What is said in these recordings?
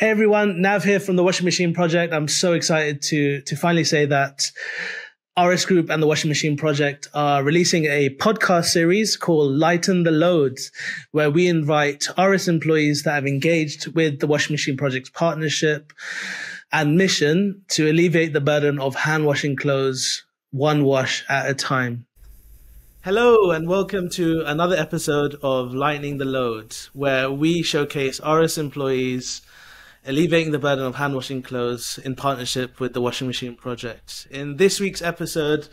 Hey everyone, Nav here from the Washing Machine Project. I'm so excited to finally say that RS Group and the Washing Machine Project are releasing a podcast series called Lighten the Loads, where we invite RS employees that have engaged with the Washing Machine Project's partnership and mission to alleviate the burden of hand washing clothes one wash at a time. Hello and welcome to another episode of Lightening the Loads, where we showcase RS employees alleviating the burden of hand washing clothes in partnership with the Washing Machine Project. In this week's episode,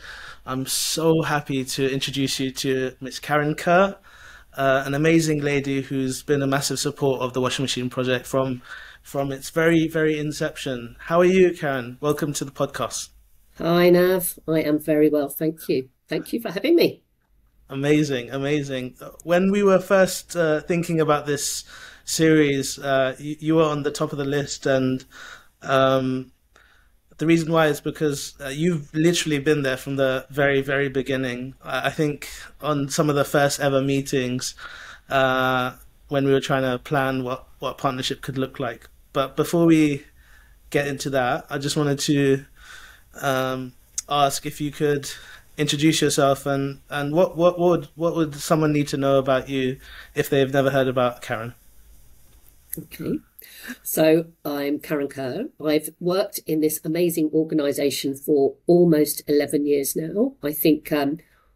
I'm so happy to introduce you to Miss Karen Kerr, an amazing lady who's been a massive support of the Washing Machine Project from its very, very inception. How are you, Karen? Welcome to the podcast. Hi, Nav. I am very well, thank you. Thank you for having me. Amazing, amazing. When we were first thinking about this series, you were on the top of the list, and the reason why is because you've literally been there from the very, very beginning. I think on some of the first ever meetings when we were trying to plan what partnership could look like. But before we get into that, I just wanted to ask if you could introduce yourself and what would someone need to know about you if they've never heard about Karen? Okay, so I'm Karen Kerr. I've worked in this amazing organisation for almost 11 years now. I think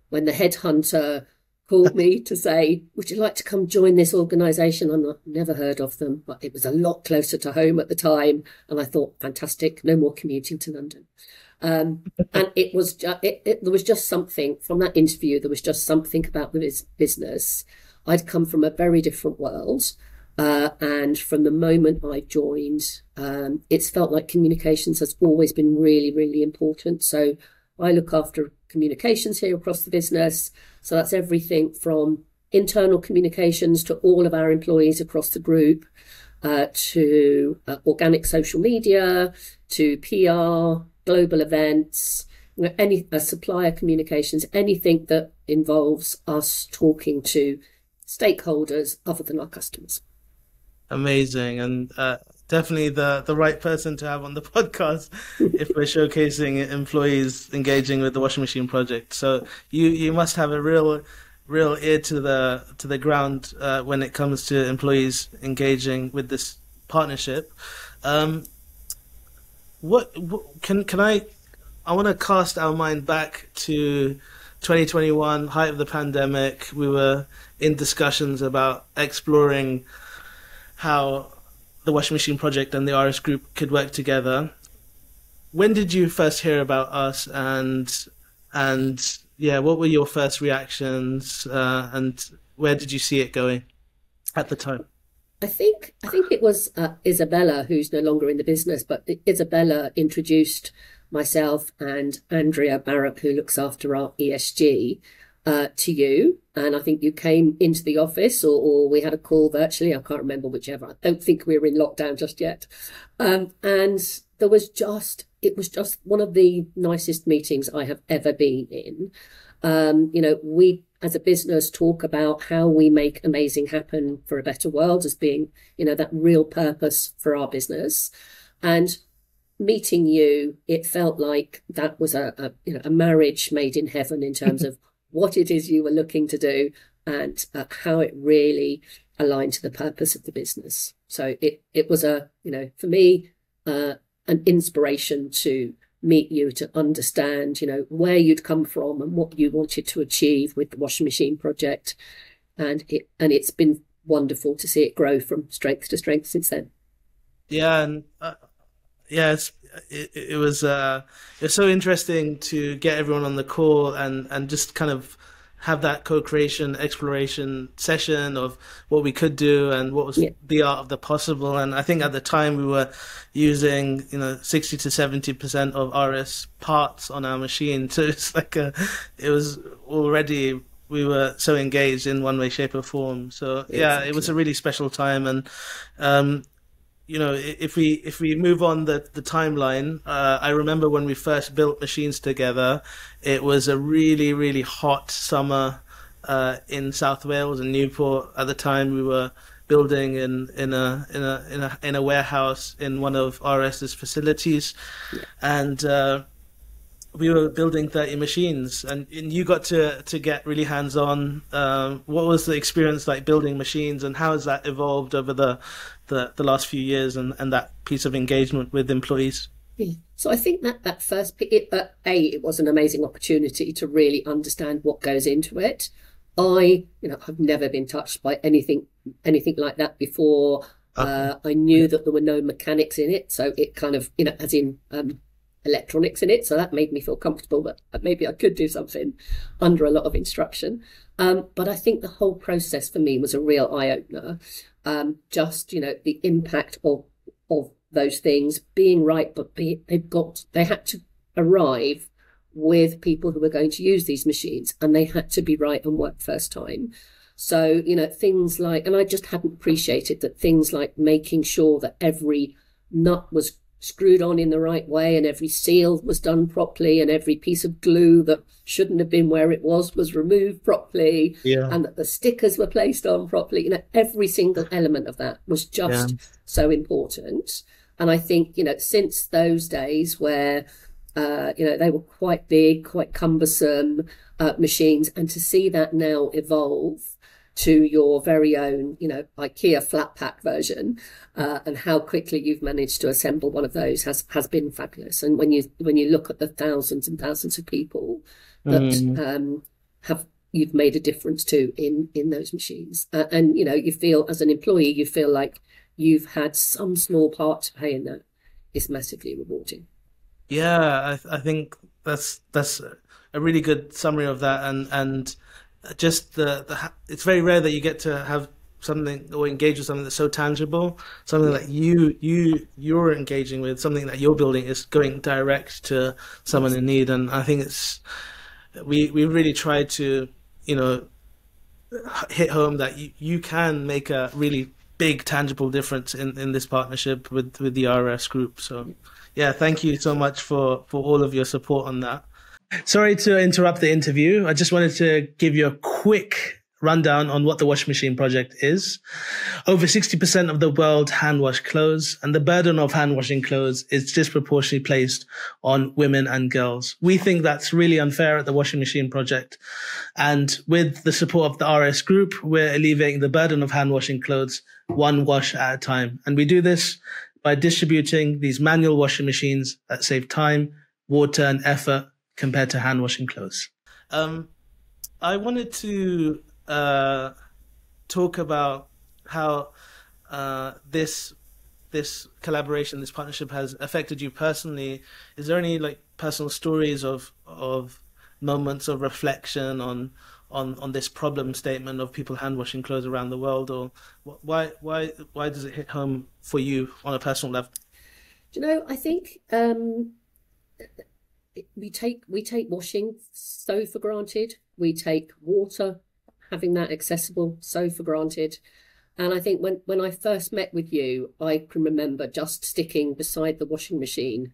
when the headhunter called me to say, would you like to come join this organisation? I've never heard of them, but it was a lot closer to home at the time. And I thought, fantastic, no more commuting to London. And it was there was just something from that interview. There was just something about the business. I'd come from a very different world. And from the moment I joined, it's felt like communications has always been really, really important. So I look after communications here across the business. So that's everything from internal communications to all of our employees across the group, to organic social media, to PR, global events, any supplier communications, anything that involves us talking to stakeholders other than our customers. Amazing, and definitely the right person to have on the podcast if we're showcasing employees engaging with the Washing Machine Project. So you must have a real ear to the ground when it comes to employees engaging with this partnership. What can I want to cast our mind back to 2021, height of the pandemic. We were in discussions about exploring how the Washing Machine Project and the RS Group could work together. When did you first hear about us, and yeah, what were your first reactions, and where did you see it going at the time? I think it was Isabella, who's no longer in the business, but Isabella introduced myself and Andrea Barrett, who looks after our ESG, to you. And I think you came into the office or we had a call virtually. I can't remember whichever. I don't think we were in lockdown just yet. And it was just one of the nicest meetings I have ever been in. We as a business talk about how we make amazing happen for a better world as being, that real purpose for our business. And meeting you, it felt like that was a marriage made in heaven in terms of what it is you were looking to do and how it really aligned to the purpose of the business. So it was for me, an inspiration to meet you, to understand, where you'd come from and what you wanted to achieve with the Washing Machine Project. And it's been wonderful to see it grow from strength to strength since then. Yeah, and it was so interesting to get everyone on the call and just kind of have that co-creation exploration session of what we could do and what was the art of the possible. And I think at the time we were using 60 to 70% of RS parts on our machine, so it's like we were so engaged in one way, shape or form. So yeah, it was a really special time. And if we move on the timeline, I remember when we first built machines together, it was a really, really hot summer in South Wales and Newport. At the time, we were building in a warehouse in one of RS's facilities, and we were building 30 machines, and you got to get really hands-on. What was the experience like building machines, and how has that evolved over the last few years, and that piece of engagement with employees? Yeah. So I think that first, it was an amazing opportunity to really understand what goes into it. I've never been touched by anything like that before. Okay. I knew that there were no mechanics in it, so it kind of, as in electronics in it, so that made me feel comfortable that maybe I could do something under a lot of instruction. But I think the whole process for me was a real eye-opener. Just, the impact of those things being right, but they had to arrive with people who were going to use these machines, and they had to be right and work first time. So, things like, and I just hadn't appreciated that things like making sure that every nut was screwed on in the right way, and every seal was done properly, and every piece of glue that shouldn't have been where it was removed properly, and that the stickers were placed on properly. Every single element of that was just so important. And I think, since those days where, they were quite big, quite cumbersome machines, and to see that now evolve to your very own, IKEA flat pack version, and how quickly you've managed to assemble one of those has been fabulous. And when you look at the thousands and thousands of people that you've made a difference to in those machines, and you feel as an employee, you feel like you've had some small part to play in that, is massively rewarding. Yeah, I think that's a really good summary of that, and just it's very rare that you get to have something or engage with something that's so tangible, something that you're engaging with, something that you're building is going direct to someone in need. And I think we really try to hit home that you can make a really big tangible difference in this partnership with the RS group. So yeah, thank you so much for all of your support on that. Sorry to interrupt the interview. I just wanted to give you a quick rundown on what the Washing Machine Project is. Over 60% of the world hand wash clothes, and the burden of hand washing clothes is disproportionately placed on women and girls. We think that's really unfair at the Washing Machine Project. And with the support of the RS group, we're alleviating the burden of hand washing clothes one wash at a time. And we do this by distributing these manual washing machines that save time, water, and effort compared to hand washing clothes. I wanted to talk about how this collaboration, this partnership has affected you personally. Is there any personal stories of moments of reflection on this problem statement of people hand washing clothes around the world, or why does it hit home for you on a personal level? I think we take washing so for granted. We take water, having that accessible, so for granted. And I think when I first met with you, I can remember just sticking beside the washing machine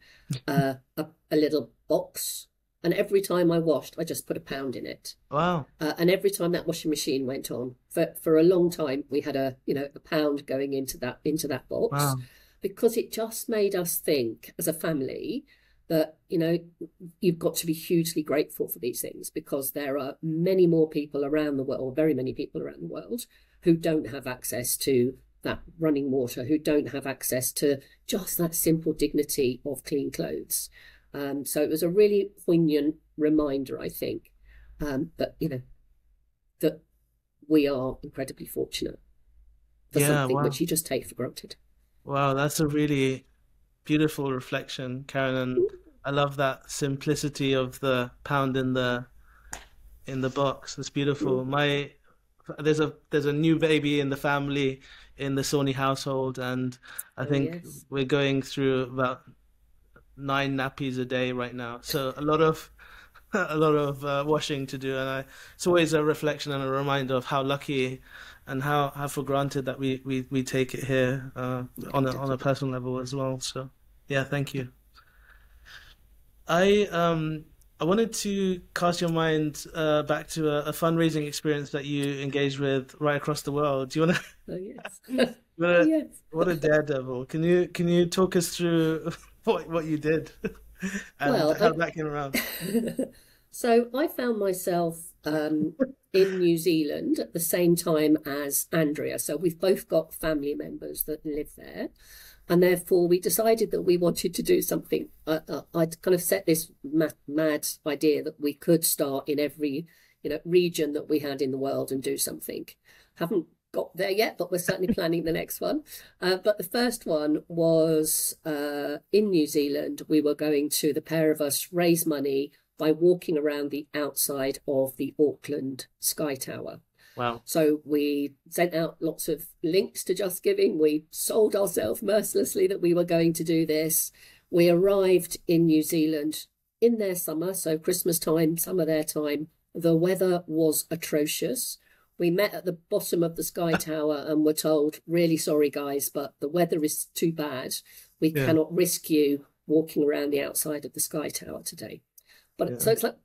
a little box, and every time I washed, I just put £1 in it. Wow! And every time that washing machine went on, for a long time, we had £1 going into that box. Wow. Because it just made us think as a family that, you've got to be hugely grateful for these things, because there are many more people around the world, or very many people around the world, who don't have access to that running water, who don't have access to just that simple dignity of clean clothes. So it was a really poignant reminder, I think, that we are incredibly fortunate for something which you just take for granted. Wow, that's a really beautiful reflection, Karen, and I love that simplicity of the £1 in the box. It's beautiful. There's a new baby in the family in the Sawhney household, and I think we're going through about 9 nappies a day right now. So a lot of washing to do, and it's always a reflection and a reminder of how lucky and how for granted that we take it here on a personal level as well. So yeah, thank you. I I wanted to cast your mind back to a fundraising experience that you engaged with right across the world. Do you want to? Oh, yes. Oh, What yes. what a daredevil! Can you talk us through what you did and Well, how that came around? so I found myself in New Zealand at the same time as Andrea. So we've both got family members that live there. And therefore, we decided that we wanted to do something. I'd kind of set this mad idea that we could start in every, region that we had in the world and do something. Haven't got there yet, but we're certainly planning the next one. But the first one was in New Zealand. We were going to, the pair of us, raise money by walking around the outside of the Auckland Sky Tower. Wow. So we sent out lots of links to Just Giving. We sold ourselves mercilessly that we were going to do this. We arrived in New Zealand in their summer, so Christmas time, summer their time. The weather was atrocious. We met at the bottom of the Sky Tower and were told, really sorry, guys, but the weather is too bad. We cannot risk you walking around the outside of the Sky Tower today. But so it's like,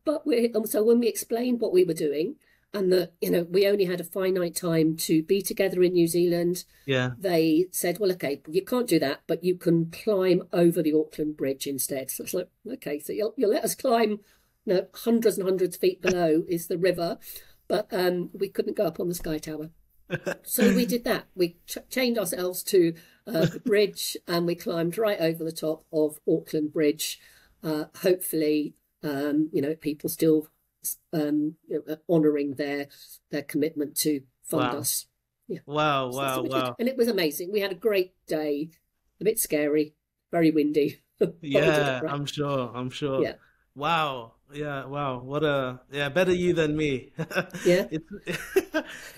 so when we explained what we were doing, and that, we only had a finite time to be together in New Zealand. Yeah. They said, well, okay, you can't do that, but you can climb over the Auckland Bridge instead. So it's like, okay, so you'll let us climb, hundreds and hundreds of feet below is the river, but we couldn't go up on the Sky Tower. So we did that. We chained ourselves to the bridge and we climbed right over the top of Auckland Bridge. Hopefully, people still honouring their commitment to fund us. Yeah. Wow, So wow, wow. and it was amazing. We had a great day, a bit scary, very windy. Yeah, I'm sure. Yeah. Wow. Yeah, wow. Better you than me. Yeah.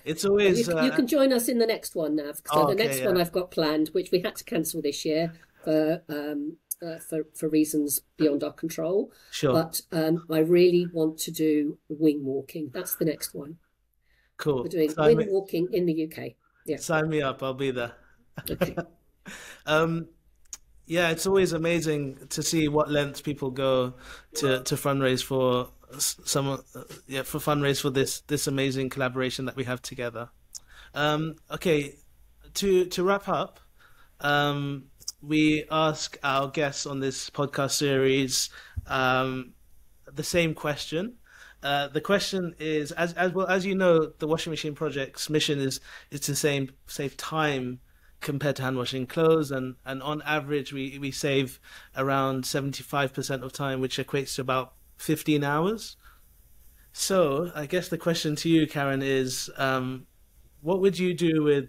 It's always You can join us in the next one, Nav. So the next one I've got planned, which we had to cancel this year for reasons beyond our control. Sure. But I really want to do wing walking. That's the next one. Cool. We're doing wing walking in the UK. Yeah. Sign me up. I'll be there. Okay. Yeah, it's always amazing to see what lengths people go to fundraise for for this amazing collaboration that we have together. Okay, to wrap up, we ask our guests on this podcast series the same question. The question is, as you know, the Washing Machine Project's mission is to save time compared to hand washing clothes, and on average we save around 75% of time, which equates to about 15 hours. So I guess the question to you, Karen, is what would you do with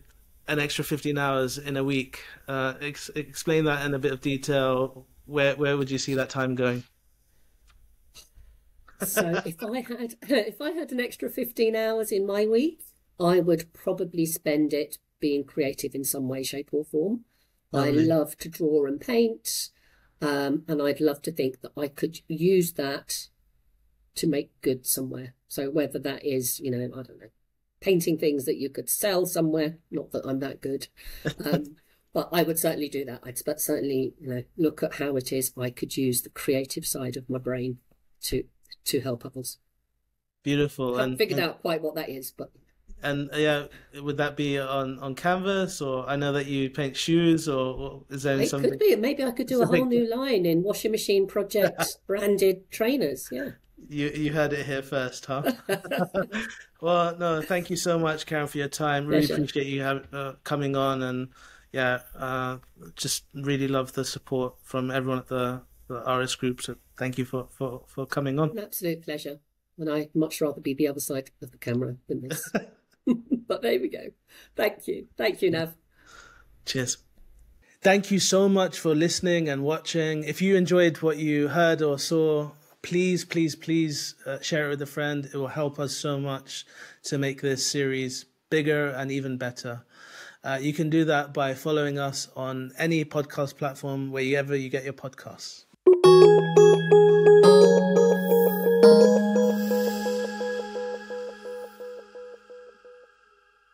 an extra 15 hours in a week? Explain that in a bit of detail. Where would you see that time going? So if I had an extra 15 hours in my week, I would probably spend it being creative in some way, shape or form. Lovely. I love to draw and paint, and I'd love to think that I could use that to make good somewhere. So whether that is, I don't know, painting things that you could sell somewhere, not that I'm that good, but I would certainly do that. I'd certainly, look at how it is I could use the creative side of my brain to help others. Beautiful. I haven't figured out quite what that is, but... And would that be on canvas, or I know that you paint shoes, or is there something? It could be. Maybe I could do a whole new line in Washing Machine Project branded trainers. Yeah. You heard it here first, huh? Well, no, thank you so much, Karen, for your time. Really appreciate you coming on, and just really love the support from everyone at the RS group. So thank you for coming on. An absolute pleasure. And I'd much rather be the other side of the camera than this. But there we go. Thank you. Thank you, Nav. Cheers. Thank you so much for listening and watching. If you enjoyed what you heard or saw, please share it with a friend. It will help us so much to make this series bigger and even better. You can do that by following us on any podcast platform wherever you get your podcasts.